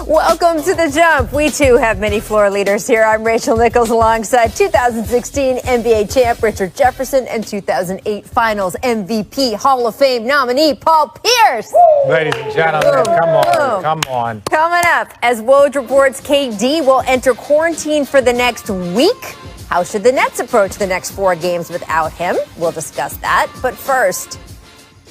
Welcome to The Jump. We too have many floor leaders here. I'm Rachel Nichols alongside 2016 NBA champ Richard Jefferson and 2008 Finals MVP Hall of Fame nominee Paul Pierce. Ladies and gentlemen, come on. Coming up, as Woj reports, KD will enter quarantine for the next week. How should the Nets approach the next 4 games without him? We'll discuss that. But first,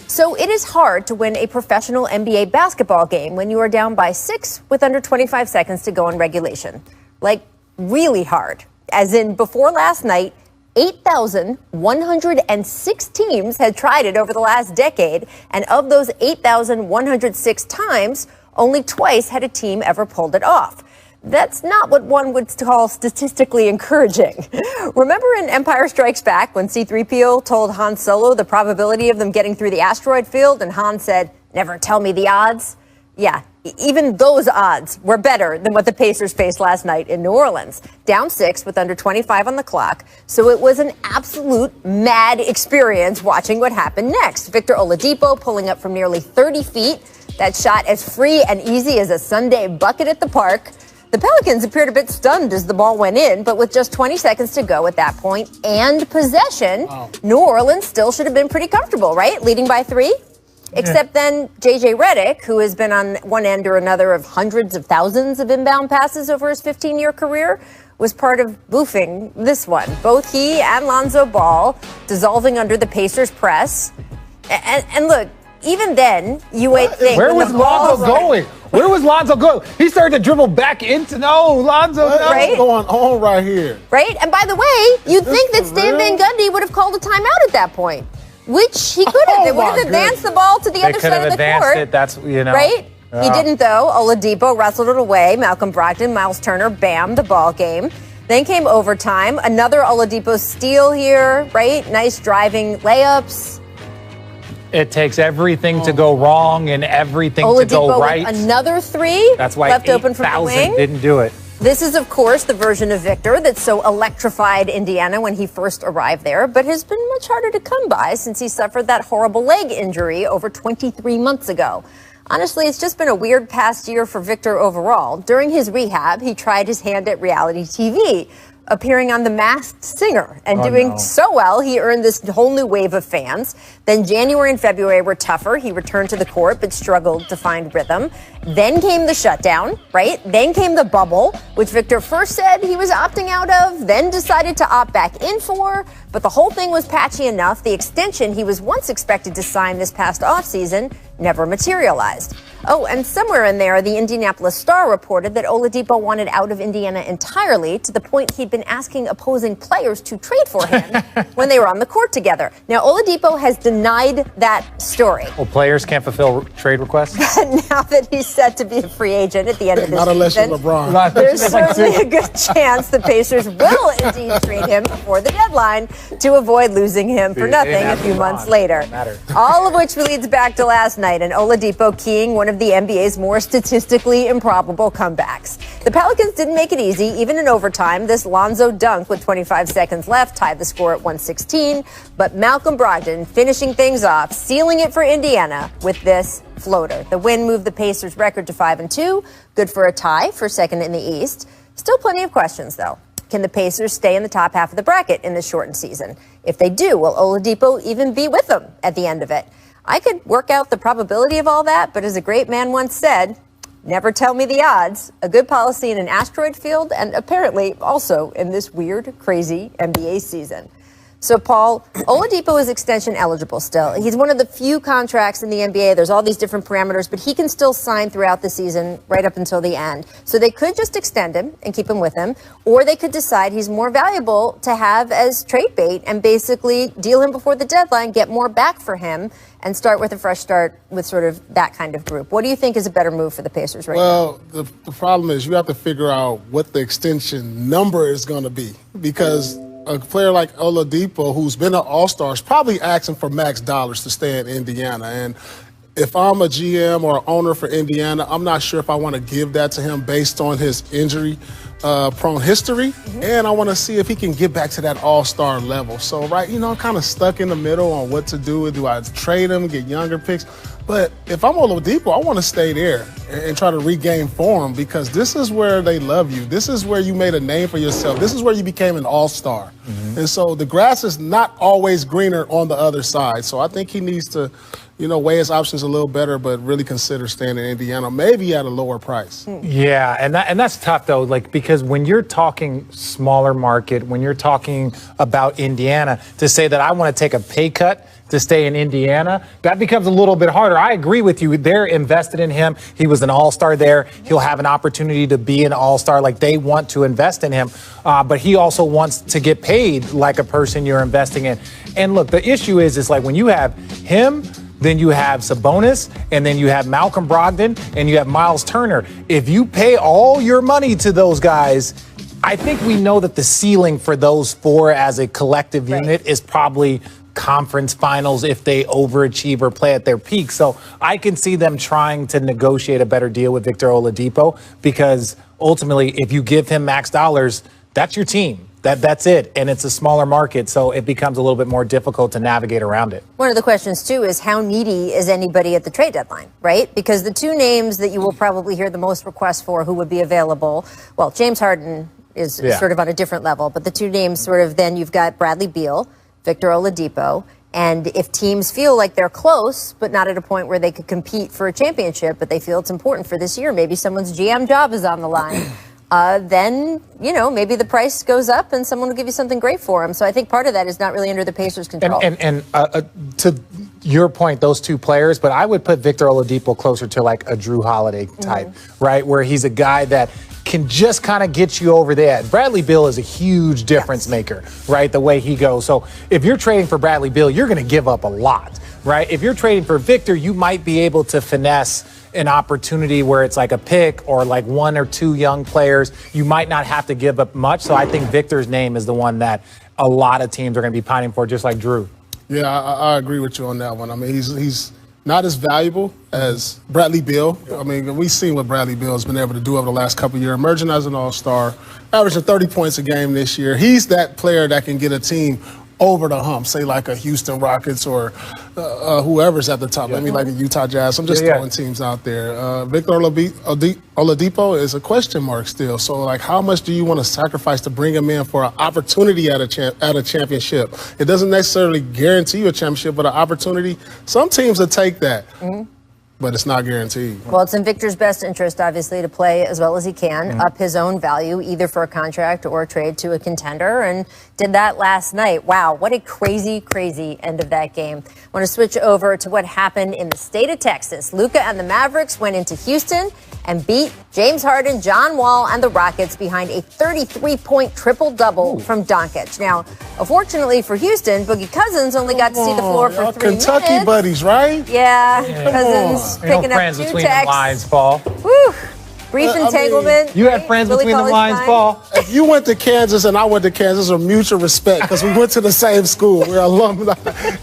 so it is hard to win a professional NBA basketball game when you are down by 6 with under 25 seconds to go in regulation. Like, really hard. As in, before last night, 8,106 teams had tried it over the last decade, and of those 8,106 times, only twice had a team ever pulled it off. That's not what one would call statistically encouraging. Remember in Empire Strikes Back when C-3PO told Han Solo the probability of them getting through the asteroid field and Han said, "Never tell me the odds"? Yeah, even those odds were better than what the Pacers faced last night in New Orleans. Down 6 with under 25 on the clock. So it was an absolute mad experience watching what happened next. Victor Oladipo pulling up from nearly 30 feet. That shot as free and easy as a Sunday bucket at the park. The Pelicans appeared a bit stunned as the ball went in, but with just 20 seconds to go at that point and possession, New Orleans still should have been pretty comfortable, right? Leading by 3? Except then JJ Redick, who has been on one end or another of hundreds of thousands of inbound passes over his 15-year career, was part of boofing this one. Both he and Lonzo Ball dissolving under the Pacers' press. And look, even then, you would think... Where was Lonzo going? Where was Lonzo going? He started to dribble back into... No, Lonzo, what is going on right here? Right? And by the way, you'd think that Stan Van Gundy would have called a timeout at that point, which he could have. They would have advanced the ball to the other side of the court. It. That's, Right? Yeah. He didn't, though. Oladipo wrestled it away. Malcolm Brogdon, Miles Turner, bam, the ball game. Then came overtime. Another Oladipo steal here, right? Nice driving layups. It takes everything to go wrong and everything to go right. With another 3. That's why left open from the wing. Didn't do it. This is, of course, the version of Victor that so electrified Indiana when he first arrived there, but has been much harder to come by since he suffered that horrible leg injury over 23 months ago. Honestly, it's just been a weird past year for Victor overall. During his rehab, he tried his hand at reality TV, appearing on The Masked Singer and doing so well, he earned this whole new wave of fans. Then January and February were tougher. He returned to the court but struggled to find rhythm. Then came the shutdown, right? Then came the bubble, which Victor first said he was opting out of, then decided to opt back in for. But the whole thing was patchy enough. The extension he was once expected to sign this past offseason never materialized. Oh, and somewhere in there, the Indianapolis Star reported that Oladipo wanted out of Indiana entirely, to the point he'd been asking opposing players to trade for him when they were on the court together. Now, Oladipo has denied that story. Well, players can't fulfill trade requests? Now that he's set to be a free agent at the end of this season. Not unless you're LeBron. There's certainly a good chance the Pacers will indeed trade him before the deadline to avoid losing him for nothing a few months later. All of which leads back to last night and Oladipo keying one of the NBA's more statistically improbable comebacks. The Pelicans didn't make it easy, even in overtime. This Lonzo dunk with 25 seconds left tied the score at 116, but Malcolm Brogdon finishing things off, sealing it for Indiana with this floater. The win moved the Pacers' record to 5-2, good for a tie for second in the East. Still plenty of questions, though. Can the Pacers stay in the top half of the bracket in this shortened season? If they do, will Oladipo even be with them at the end of it? I could work out the probability of all that, but as a great man once said, never tell me the odds. A good policy in an asteroid field and apparently also in this weird, crazy NBA season. So, Paul, Oladipo is extension eligible still. He's one of the few contracts in the NBA. There's all these different parameters, but he can still sign throughout the season right up until the end. So they could just extend him and keep him with him, or they could decide he's more valuable to have as trade bait and basically deal him before the deadline, get more back for him, and start with a fresh start with sort of that kind of group. What do you think is a better move for the Pacers right now? Well, the problem is you have to figure out what the extension number is going to be, because a player like Oladipo, who's been an all-star, is probably asking for max dollars to stay in Indiana. And if I'm a GM or owner for Indiana, I'm not sure if I want to give that to him based on his injury-prone history. And I want to see if he can get back to that all-star level. So, I'm kind of stuck in the middle on what to do. Do I trade him, get younger picks? But if I'm Oladipo, I want to stay there. and try to regain form, because this is where they love you. This is where you made a name for yourself. This is where you became an all-star. And so the grass is not always greener on the other side. So I think he needs to, weigh his options a little better, but really consider staying in Indiana, maybe at a lower price. Yeah, and that's tough, though, because when you're talking smaller market, when you're talking about Indiana, to say that I want to take a pay cut to stay in Indiana, that becomes a little bit harder. I agree with you. They're invested in him. He was an all-star there. He'll have an opportunity to be an all-star. They want to invest in him. But he also wants to get paid like a person you're investing in. And look, the issue is when you have him, then you have Sabonis, and then you have Malcolm Brogdon, and you have Miles Turner. If you pay all your money to those guys, I think we know that the ceiling for those four as a collective unit is probably conference finals if they overachieve or play at their peak. So I can see them trying to negotiate a better deal with Victor Oladipo, because ultimately, if you give him max dollars, that's your team. That's it. And it's a smaller market, so it becomes a little bit more difficult to navigate around it. One of the questions, too, is how needy is anybody at the trade deadline, right? Because the two names that you will probably hear the most requests for who would be available, well, James Harden is sort of on a different level, but the two names then you've got Bradley Beal, Victor Oladipo, and if teams feel like they're close, but not at a point where they could compete for a championship, but they feel it's important for this year, maybe someone's GM job is on the line, then, maybe the price goes up and someone will give you something great for him. So I think part of that is not really under the Pacers' control. And to your point, those two players, but I would put Victor Oladipo closer to a Drew Holiday type, right? Where he's a guy that can just kind of get you over there. Bradley Beal is a huge difference maker, right? The way he goes. So if you're trading for Bradley Beal, you're going to give up a lot, right? If you're trading for Victor, you might be able to finesse an opportunity where it's a pick or one or two young players. You might not have to give up much. So I think Victor's name is the one that a lot of teams are going to be pining for, just like Drew. Yeah, I agree with you on that one. I mean, he's not as valuable as Bradley Beal. I mean, we've seen what Bradley Beal has been able to do over the last couple of years, emerging as an all-star, averaging 30 points a game this year. He's that player that can get a team over the hump, say a Houston Rockets or whoever's at the top. I mean, a Utah Jazz. I'm just throwing teams out there. Victor Oladipo is a question mark still. So, how much do you want to sacrifice to bring him in for an opportunity at a championship? It doesn't necessarily guarantee you a championship, but an opportunity. Some teams will take that. But it's not guaranteed. Well, it's in Victor's best interest, obviously, to play as well as he can, up his own value, either for a contract or a trade to a contender, and did that last night. Wow, what a crazy, crazy end of that game. I want to switch over to what happened in the state of Texas. Luka and the Mavericks went into Houston and beat James Harden, John Wall, and the Rockets behind a 33-point triple-double from Doncic. Now, unfortunately for Houston, Boogie Cousins only got to see the floor for 3 minutes. Kentucky buddies, right? Yeah, Cousins picking up friends 2 between texts. the lines, Paul. Whew. Brief entanglement. You had friends Willie between the Cauley's lines, fine. Paul. If you went to Kansas and I went to Kansas, there's a mutual respect because we went to the same school. We're alumni.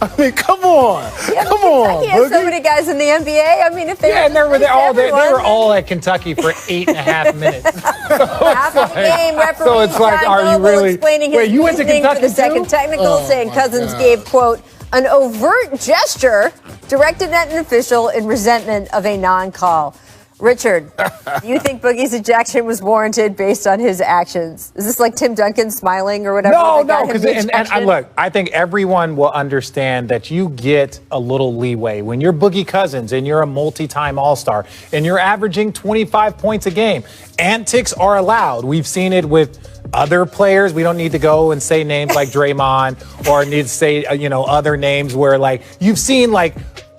I mean, come on. Yeah, Come on, Kentucky has so Boogie. many guys in the NBA. I mean, if they they were all at Kentucky for 8.5 minutes. half of the game, referee so it's John are you Noble really? explaining his Wait, you went to reasoning for Kentucky the second too? technical, saying Cousins gave, quote, an overt gesture directed at an official in resentment of a non-call. Richard, do you think Boogie's ejection was warranted based on his actions? Is this like Tim Duncan smiling or whatever? No, because look, I think everyone will understand that you get a little leeway when you're Boogie Cousins and you're a multi-time All-Star and you're averaging 25 points a game. Antics are allowed. We've seen it with other players. We don't need to go and say names like Draymond or need to say other names where you've seen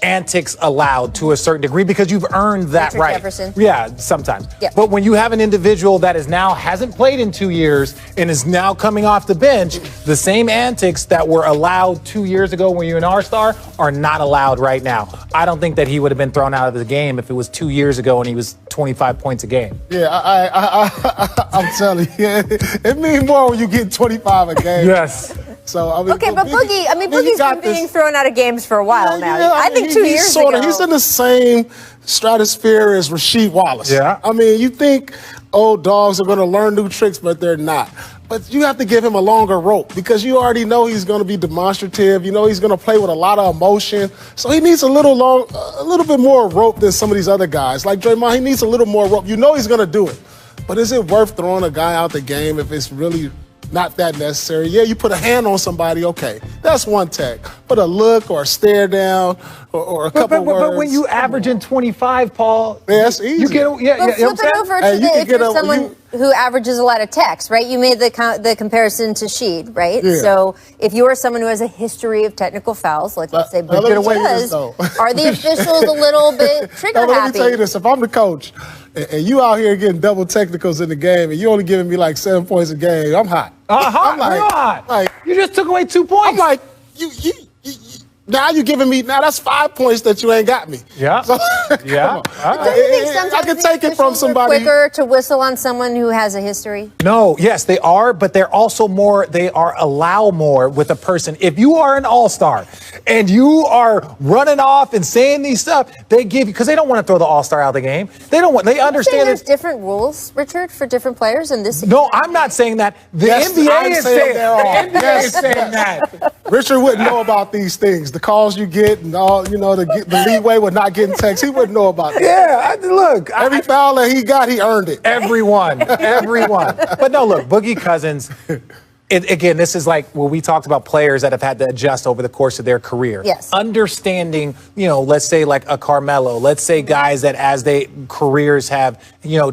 antics allowed to a certain degree because you've earned that Richard right. Jefferson. Yeah, sometimes. Yeah. But when you have an individual that hasn't played in 2 years and is now coming off the bench, the same antics that were allowed 2 years ago when you're an all-star are not allowed right now. I don't think that he would have been thrown out of the game if it was 2 years ago and he was 25 points a game. Yeah, I'm telling you, it means more when you get 25 a game. Yes. So I mean, okay, but Boogie's been being thrown out of games for a while now. Yeah, I think 2 years ago. He's in the same stratosphere as Rasheed Wallace. Yeah. I mean, you think old dogs are going to learn new tricks, but they're not. But you have to give him a longer rope because you already know he's going to be demonstrative. You know he's going to play with a lot of emotion. So he needs a little bit more rope than some of these other guys. Like Draymond, he needs a little more rope. You know he's going to do it. But is it worth throwing a guy out the game if it's really not that necessary? Yeah, you put a hand on somebody, okay. That's one tech. But a look or a stare down or a couple words. But when you average in 25, Paul, yeah, that's easy. You get, flip it over to if you're someone who averages a lot of texts, right? You made the comparison to Sheed, right? Yeah. So if you are someone who has a history of technical fouls, like let's say Boogie does, are the officials a little bit trigger happy? Let me tell you this. If I'm the coach and you out here getting double technicals in the game and you only giving me like 7 points a game, I'm hot. I'm like, you just took away 2 points. I'm like, now you're giving me, now that's 5 points that you ain't got me. Yeah. So, yeah. I can take it from somebody. Quicker to whistle on someone who has a history? No, yes, they are, but they're also allow more with a person. If you are an all-star and you are running off and saying these stuff, they give you, because they don't want to throw the all-star out of the game. They understand there's different rules, Richard, for different players in this. No, I'm not saying that. The NBA is saying that. Richard wouldn't know about these things. The calls you get and all, the leeway with not getting text. He wouldn't know about that. Yeah, every foul that he got, he earned it. Everyone. But no, look, Boogie Cousins. Again, this is like we talked about players that have had to adjust over the course of their career. Yes. Understanding, let's say like a Carmelo, let's say guys that as they careers have,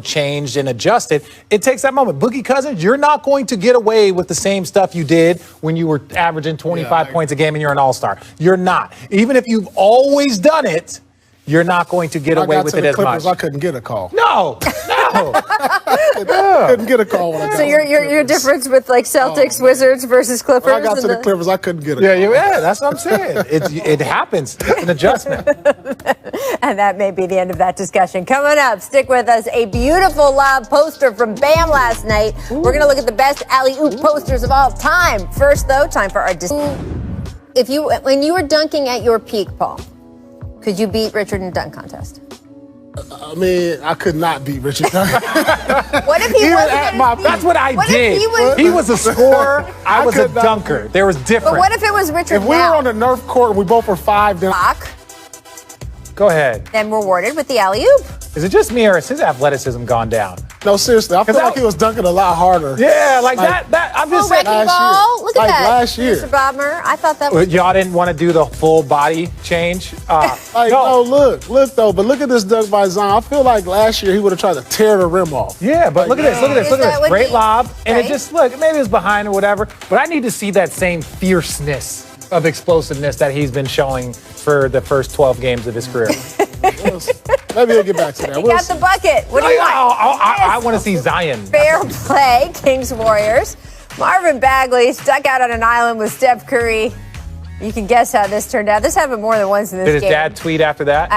changed and adjusted, it takes that moment. Boogie Cousins, you're not going to get away with the same stuff you did when you were averaging 25 points a game and you're an all-star. You're not. Even if you've always done it, you're not going to get away with it as much. I couldn't get a call. No. Couldn't get a call when I got So your difference with like Celtics, Wizards versus Clippers. When I got to the Clippers, I couldn't get a call. Yeah, that's what I'm saying. It happens. It's an adjustment. And that may be the end of that discussion. Coming up, stick with us. A beautiful lob poster from Bam last night. We're going to look at the best alley-oop posters of all time. First, though, time for our when you were dunking at your peak, Paul, could you beat Richard in a dunk contest? I mean, I could not beat Richard. What if he wasn't? That's what I did. He was a scorer. I was a dunker. There was different. But what if it was Richard? If we were on the Nerf court and we both were 5, then go ahead. Then rewarded with the alley-oop. Is it just me or has his athleticism gone down? No, seriously. I feel like he was dunking a lot harder. Yeah, like that. I'm just saying. Look at that. Last year. Mr. Bodmer, I thought that was. Y'all didn't want to do the full body change? Look, though. But look at this dunk by Zion. I feel like last year he would have tried to tear the rim off. Yeah, but look at this. Great lob. And it just, maybe it was behind or whatever. But I need to see that same fierceness of explosiveness that he's been showing for the first 12 games of his career. Maybe we'll get back to that. You got the bucket. What do you want? I want to see Zion. Fair play, Kings Warriors. Marvin Bagley stuck out on an island with Steph Curry. You can guess how this turned out. This happened more than once in this game. Did his dad tweet after that?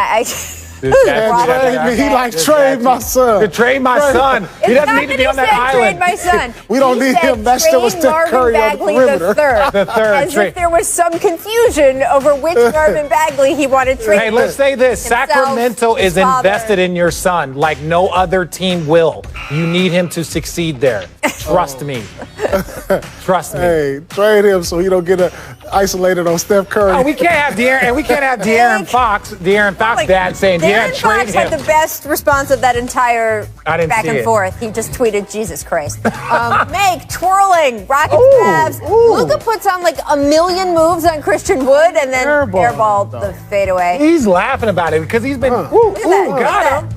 He like, trade my son. Trade my son. He doesn't need to be on that island. Trade my son. We don't need him. That still was Steph Curry on the perimeter. The third. As if there was some confusion over which Marvin Bagley he wanted traded. Hey, let's say this. Sacramento is invested in your son like no other team will. You need him to succeed there. Trust me. Trust me. Hey, trade him so he don't get isolated on Steph Curry. Oh, we can't have De'Aaron Fox dad saying, De'Aaron Fox had the best response of that entire back and forth. He just tweeted, Jesus Christ. Make twirling, Rockets Cavs. Luka puts on like a million moves on Christian Wood and then airballed the fadeaway. He's laughing about it because he's been, got him.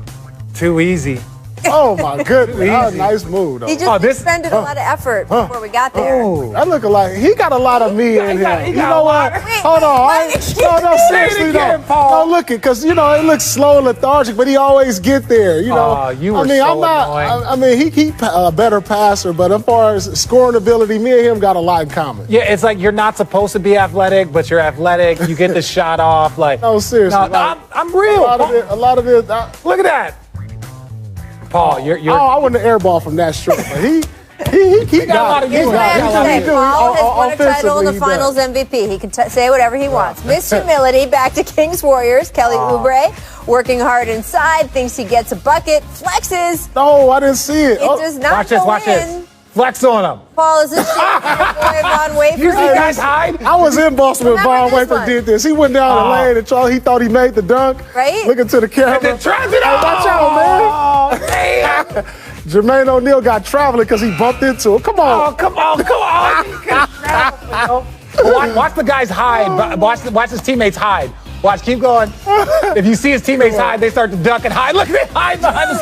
Too easy. Oh, my goodness. That was a nice move, though. He just expended a lot of effort before we got there. That look like he got a lot of me in him. You know what? Hold on. No, seriously, though. No, look it, because, it looks slow and lethargic, but he always get there, he a better passer, but as far as scoring ability, me and him got a lot in common. Yeah, it's like you're not supposed to be athletic, but you're athletic. You get the shot off. Like, no, seriously. I'm real. A lot of it. Look at that. Paul, you're I wouldn't airball from that stroke, but He got a lot of Here's what I have to say. Paul has won a title in the Offensively, he Finals MVP. He can say whatever he wants. Miss Humility, back to Kings Warriors. Kelly Oubre, working hard inside, thinks he gets a bucket, flexes. No, I didn't see it. It does not Watch go this. in. Flex on him. Paul is a shit boy Von Wafer. You see guys hide? I was in Boston when Remember Von this Wafer one? did this. He went down the lane and he thought he made the dunk. Right? Looking to the camera. And then tries it Hey, watch out, man. man. Jermaine O'Neal got traveling because he bumped into him. Come on. Oh, come on. Watch the guys hide. Watch his teammates hide. Watch, keep going. If you see his teammates hide, they start to duck and hide. Look, they hide behind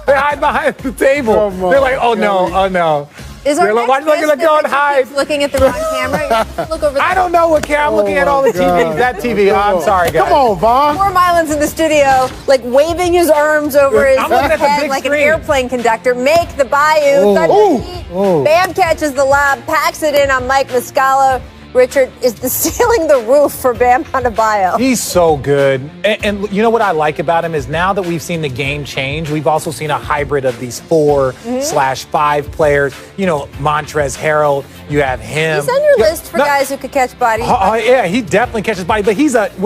they hide behind the table. They're like, oh no. Is our next Look guest at go and that hide. keeps looking at the wrong camera? Look over there. I don't know what camera. I'm looking at all the TVs. That TV. Oh, I'm sorry, guys. Come on, Von. Poor Mylan's in the studio, like waving his arms over his I'm looking at the head big like screen. an airplane conductor. Make the Bayou. Thunder Heat. Bam catches the lob, packs it in on Mike Muscala. Richard is sealing the roof for Bam Adebayo. He's so good. And you know what I like about him is now that we've seen the game change, we've also seen a hybrid of these 4/5 players. You know, Montrezl Harrell, you have him. He's on your list for guys who could catch bodies. Yeah, he definitely catches body. But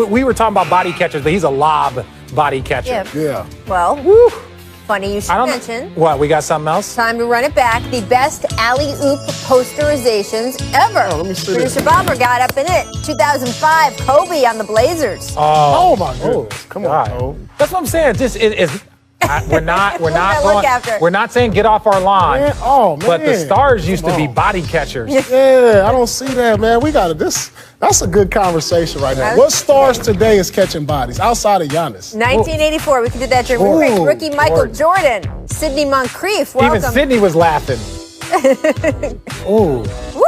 we were talking about body catchers, but he's a lob body catcher. Yeah. Well, funny you should mention. What, we got something else? Time to run it back. The best alley-oop posterizations ever. let me see Producer this. Bomber got up in it. 2005, Kobe on the Blazers. Oh, my goodness. Come on, Cole. That's what I'm saying. We're not we're not saying get off our lawn. Man, oh, man. But the stars used to be body catchers. Yeah, I don't see that, man. We got this. That's a good conversation right now. What stars today is catching bodies outside of Giannis? 1984, we can do that during break. Rookie Michael Jordan, Sidney Moncrief, welcome. Even Sidney was laughing. Ooh. Woo.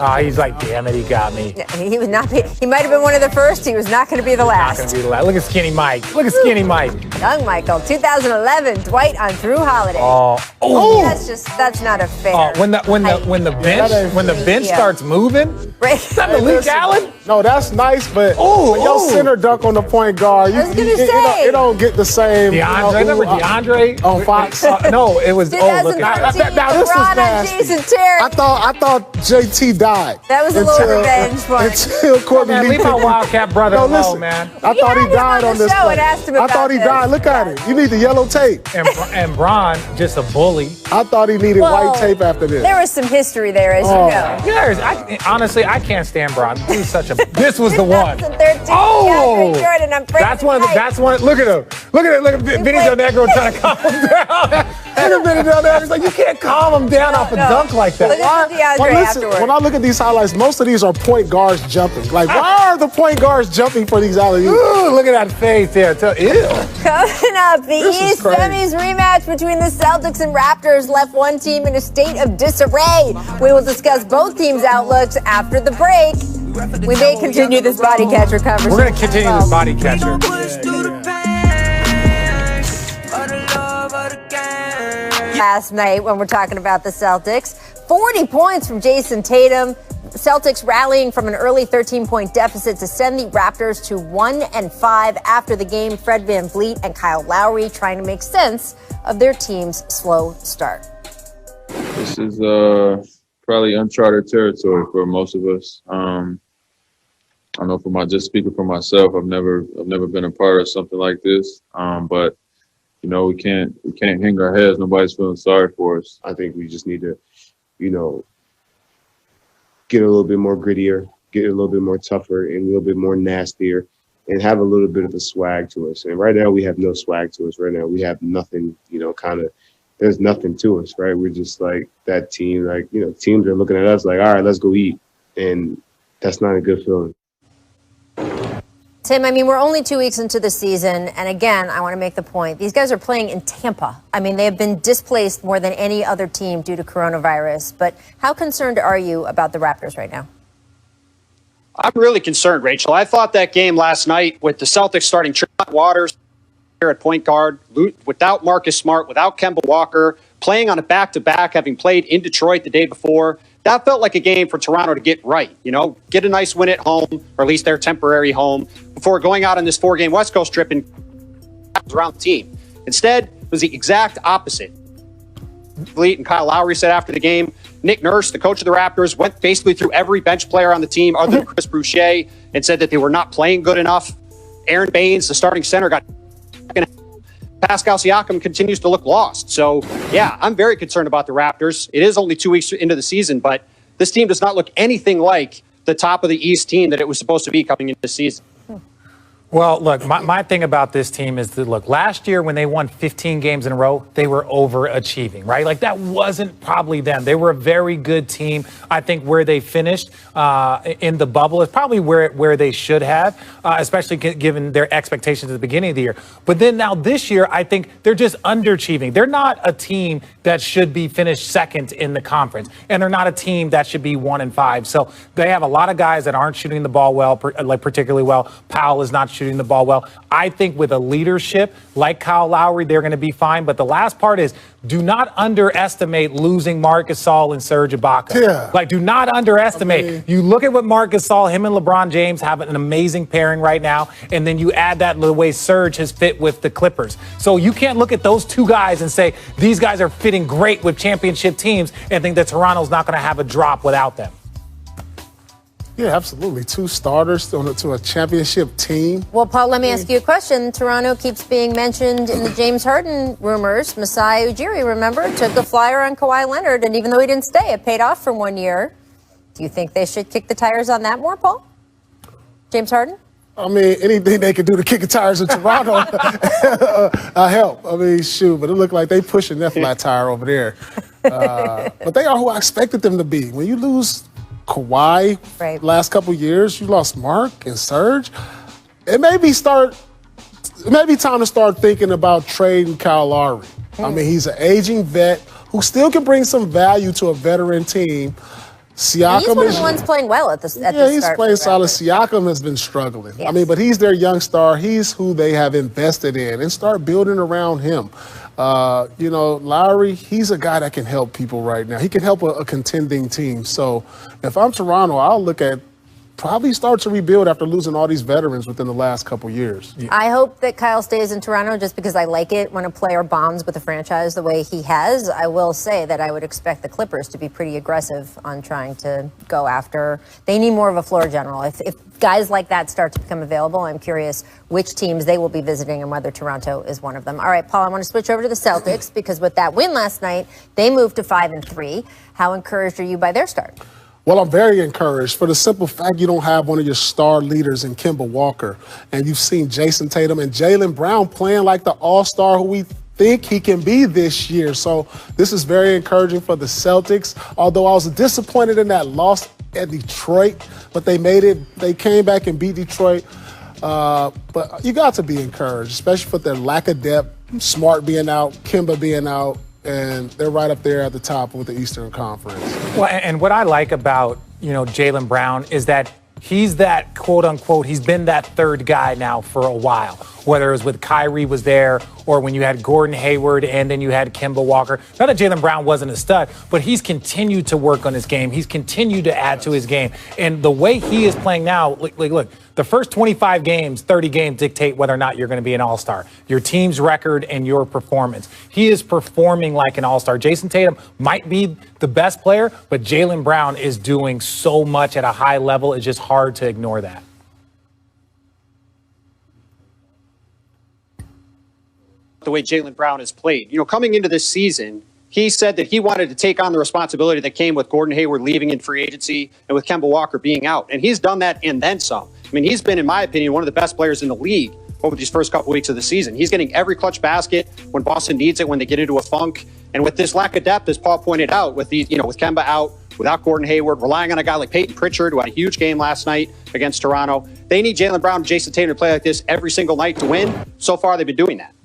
Oh, he's like, damn it, he got me. He was not. He might have been one of the first. He was not going to be the Not last. gonna be the last. Look at Skinny Mike. Look at Skinny Mike. Young Michael, 2011, Dwight on Drew Holiday. Oh. That's not a fair. When the bench starts moving. Right. Is that Malik Allen? No, that's nice, but Ooh, when your center dunk on the point guard, I was gonna say. it don't get the same. DeAndre, remember DeAndre on Fox? No, it was. Oh, look at 2013, now this was LeBron on nasty. Jason Terry. I thought JT died. That was a little revenge one. Until Courtney man, Lee leave my picked- Wildcat brother No, alone, listen, man. I We thought he had him died on on the this show play. and asked him I about thought he this. died. Look at it. You need the yellow tape. And Bron, just a bully. I thought he needed Well, white tape after this. There was some history there, as you know. Honestly, I can't stand Bron. He's such a. This was the one. 2013, Oh, DeAndre Jordan, I'm breaking that's one of the. the That's one. Look at him. Look at Vinny Del Negro trying to calm him down. Look at Vinny Del Negro. He's like, you can't calm him down off a dunk like that. Look at DeAndre Well, listen, afterwards. when I look at these highlights, most of these are point guards jumping. Like, why are the point guards jumping for these alley-oops? Ooh, look at that face there. Ew. Coming up, the This is East crazy. semis rematch between the Celtics and Raptors left one team in a state of disarray. We will discuss both teams' outlooks after the break. We may continue this body catcher conversation. We're going to continue this body catcher. Last night, when we're talking about the Celtics, 40 points from Jason Tatum. Celtics rallying from an early 13-point deficit to send the Raptors to 1-5 after the game. Fred VanVleet and Kyle Lowry trying to make sense of their team's slow start. This is probably uncharted territory for most of us. I know just speaking for myself, I've never been a part of something like this. But you know, we can't hang our heads. Nobody's feeling sorry for us. I think we just need to, get a little bit more grittier, get a little bit more tougher, and a little bit more nastier, and have a little bit of a swag to us. And right now we have no swag to us. Right now we have nothing, there's nothing to us, right? We're just like that team, teams are looking at us like, all right, let's go eat. And that's not a good feeling. Tim, I mean, we're only 2 weeks into the season, and again, I want to make the point. These guys are playing in Tampa. I mean, they have been displaced more than any other team due to coronavirus. But how concerned are you about the Raptors right now? I'm really concerned, Rachel. I thought that game last night with the Celtics starting Tremont Waters here at point guard, without Marcus Smart, without Kemba Walker, playing on a back-to-back, having played in Detroit the day before, that felt like a game for Toronto to get right, get a nice win at home, or at least their temporary home, before going out on this 4-game West Coast trip and around the team. Instead, it was the exact opposite. Fleet and Kyle Lowry said after the game. Nick Nurse, the coach of the Raptors, went basically through every bench player on the team other than Chris Boucher and said that they were not playing good enough. Aaron Baines, the starting center, got Pascal Siakam continues to look lost. So, yeah, I'm very concerned about the Raptors. It is only 2 weeks into the season, but this team does not look anything like the top of the East team that it was supposed to be coming into the season. Well, look, my thing about this team is that, look, last year when they won 15 games in a row, they were overachieving, right? Like, that wasn't probably them. They were a very good team. I think where they finished in the bubble is probably where they should have, especially given their expectations at the beginning of the year. But then now this year, I think they're just underachieving. They're not a team that should be finished second in the conference, and they're not a team that should be 1-5. So they have a lot of guys that aren't shooting the ball well, like particularly well. Powell is not shooting the ball well. I think with a leadership like Kyle Lowry, they're going to be fine. But the last part is, do not underestimate losing Marc Gasol and Serge Ibaka. Yeah. Like, do not underestimate. You look at what Marc Gasol, him and LeBron James have an amazing pairing right now, and then you add that the way Serge has fit with the Clippers. So you can't look at those two guys and say these guys are fitting great with championship teams and think that Toronto's not going to have a drop without them. Yeah, absolutely. Two starters to a championship team. Well, Paul, let me ask you a question. Toronto keeps being mentioned in the James Harden rumors. Masai Ujiri, remember, took a flyer on Kawhi Leonard, and even though he didn't stay, it paid off for 1 year. Do you think they should kick the tires on that more, Paul? James Harden? I mean, anything they can do to kick the tires of Toronto, help. I mean, shoot, but it looked like they pushing that flat tire over there. But they are who I expected them to be. When you lose Kawhi last couple years, you lost Marc and Serge. It may be time to start thinking about trading Kyle Lowry. I mean, he's an aging vet who still can bring some value to a veteran team. Siakam he's one of the ones playing well at the start. Yeah, he's playing solid. Siakam has been struggling. Yes. I mean, but he's their young star. He's who they have invested in, and start building around him. Lowry, he's a guy that can help people right now. He can help a contending team. So if I'm Toronto, I'll look at probably start to rebuild after losing all these veterans within the last couple years. Yeah. I hope that Kyle stays in Toronto just because I like it when a player bonds with a franchise the way he has. I will say that I would expect the Clippers to be pretty aggressive on trying to go after. They need more of a floor general. If guys like that start to become available, I'm curious which teams they will be visiting and whether Toronto is one of them. All right, Paul, I want to switch over to the Celtics because with that win last night, they moved to 5-3. How encouraged are you by their start? Well, I'm very encouraged for the simple fact you don't have one of your star leaders in Kemba Walker. And you've seen Jason Tatum and Jaylen Brown playing like the all-star who we think he can be this year. So this is very encouraging for the Celtics, although I was disappointed in that loss at Detroit. But they made it. They came back and beat Detroit. But you got to be encouraged, especially for their lack of depth, Smart being out, Kemba being out. And they're right up there at the top with the Eastern Conference. Well, and what I like about, Jaylen Brown is that he's that quote unquote, he's been that third guy now for a while, whether it was with Kyrie was there or when you had Gordon Hayward and then you had Kemba Walker. Not that Jaylen Brown wasn't a stud, but he's continued to work on his game. He's continued to add to his game. And the way he is playing now, look, the first 25 games, 30 games dictate whether or not you're going to be an all-star. Your team's record and your performance. He is performing like an all-star. Jason Tatum might be the best player, but Jaylen Brown is doing so much at a high level. It's just hard to ignore that. The way Jaylen Brown has played. Coming into this season, he said that he wanted to take on the responsibility that came with Gordon Hayward leaving in free agency and with Kemba Walker being out. And he's done that and then some. I mean, he's been, in my opinion, one of the best players in the league over these first couple weeks of the season. He's getting every clutch basket when Boston needs it, when they get into a funk. And with this lack of depth, as Paul pointed out, with with Kemba out, without Gordon Hayward, relying on a guy like Peyton Pritchard, who had a huge game last night against Toronto, they need Jaylen Brown and Jason Tatum to play like this every single night to win. So far, they've been doing that.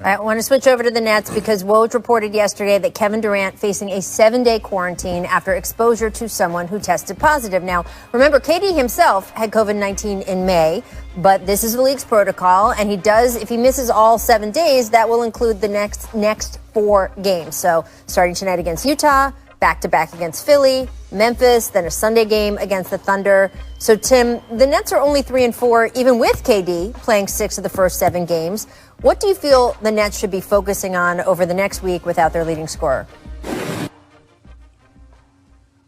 I want to switch over to the Nets because Woj reported yesterday that Kevin Durant facing a 7-day quarantine after exposure to someone who tested positive. Now, remember, KD himself had COVID-19 in May, but this is the league's protocol, and he does, if he misses all 7 days, that will include the next 4 games. So starting tonight against Utah, back-to-back against Philly, Memphis, then a Sunday game against the Thunder. So, Tim, the Nets are only 3-4, even with KD playing 6 of the first 7 games. What do you feel the Nets should be focusing on over the next week without their leading scorer?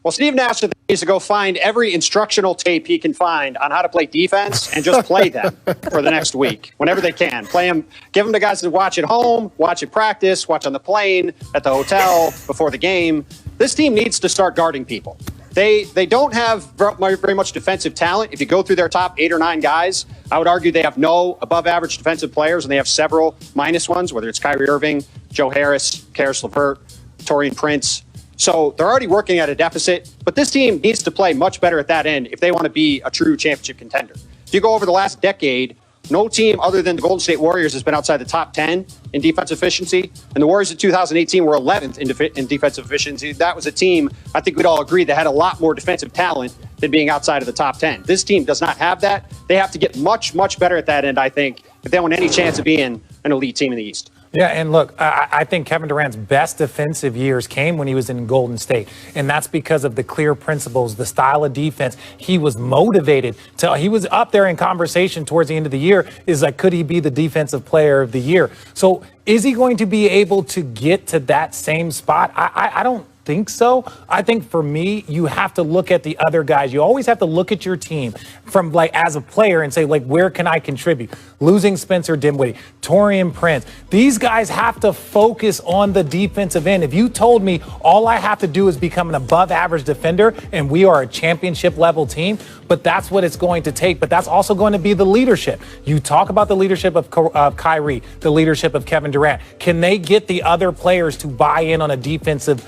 Well, Steve Nash needs to go find every instructional tape he can find on how to play defense and just play them for the next week, whenever they can. Play them, give them to guys to watch at home, watch at practice, watch on the plane, at the hotel, before the game. This team needs to start guarding people. They don't have very much defensive talent. If you go through their top 8 or 9 guys, I would argue they have no above-average defensive players, and they have several minus ones, whether it's Kyrie Irving, Joe Harris, Karis LeVert, Taurean Prince. So they're already working at a deficit, but this team needs to play much better at that end if they want to be a true championship contender. If you go over the last decade, no team other than the Golden State Warriors has been outside the top 10 in defensive efficiency, and the Warriors in 2018 were 11th in defensive efficiency. That was a team, I think we'd all agree, that had a lot more defensive talent than being outside of the top 10. This team does not have that. They have to get much, much better at that end, I think, if they want any chance of being an elite team in the East. Yeah, and look, I think Kevin Durant's best defensive years came when he was in Golden State, and that's because of the clear principles, the style of defense. He was motivated he was up there in conversation towards the end of the year, is like, could he be the defensive player of the year? So is he going to be able to get to that same spot? I don't think so. I think for me, you have to look at the other guys. You always have to look at your team from as a player and say, where can I contribute? Losing Spencer Dinwiddie, Taurean Prince. These guys have to focus on the defensive end. If you told me all I have to do is become an above average defender and we are a championship level team, but that's what it's going to take. But that's also going to be the leadership. You talk about the leadership of Kyrie, the leadership of Kevin Durant. Can they get the other players to buy in on a defensive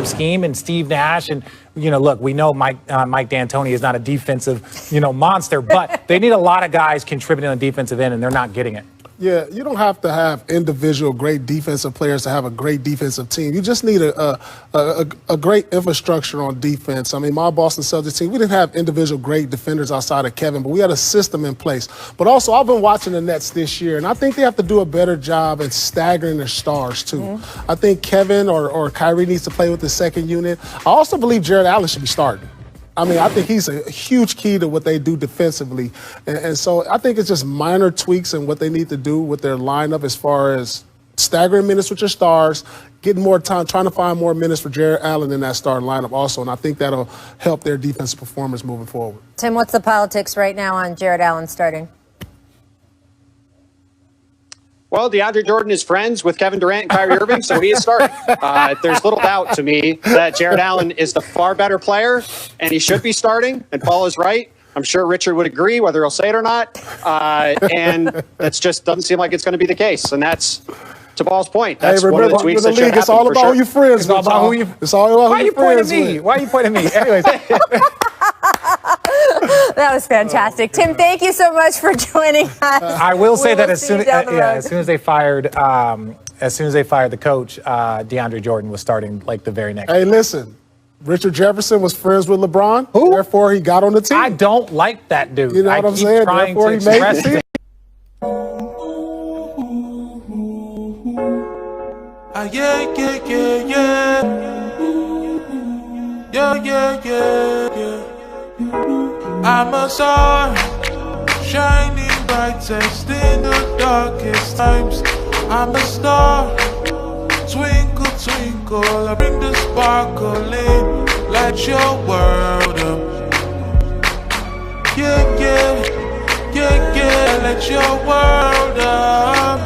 scheme? And Steve Nash and, look, we know Mike D'Antoni is not a defensive, monster, but they need a lot of guys contributing on the defensive end, and they're not getting it. Yeah, you don't have to have individual great defensive players to have a great defensive team. You just need a great infrastructure on defense. I mean, my Boston Celtics team, we didn't have individual great defenders outside of Kevin, but we had a system in place. But also, I've been watching the Nets this year, and I think they have to do a better job at staggering their stars, too. Mm-hmm. I think Kevin or Kyrie needs to play with the second unit. I also believe Jared Allen should be starting. I mean, I think he's a huge key to what they do defensively. And so I think it's just minor tweaks in what they need to do with their lineup as far as staggering minutes with your stars, getting more time, trying to find more minutes for Jared Allen in that starting lineup also. And I think that'll help their defensive performance moving forward. Tim, what's the politics right now on Jared Allen starting? Well, DeAndre Jordan is friends with Kevin Durant and Kyrie Irving, so he is starting. There's little doubt to me that Jared Allen is the far better player, and he should be starting, and Paul is right. I'm sure Richard would agree, whether he'll say it or not. And it just doesn't seem like it's going to be the case, and that's, to Paul's point, that's one of the tweets that should happen. It's all about who your friends with. It's all about who your friends with. Why are you pointing at me? Anyways. That was fantastic. Tim, thank you so much for joining us. I will say that as soon as they fired the coach, DeAndre Jordan was starting the very next. Hey, listen, Richard Jefferson was friends with LeBron. Who? Therefore, he got on the team. I don't like that dude. You know what I'm saying? Therefore, he made the team. Yeah. I'm a star, shining brightest in the darkest times. I'm a star, twinkle, twinkle, I bring the sparkle in, light your world up. Yeah, let your world up.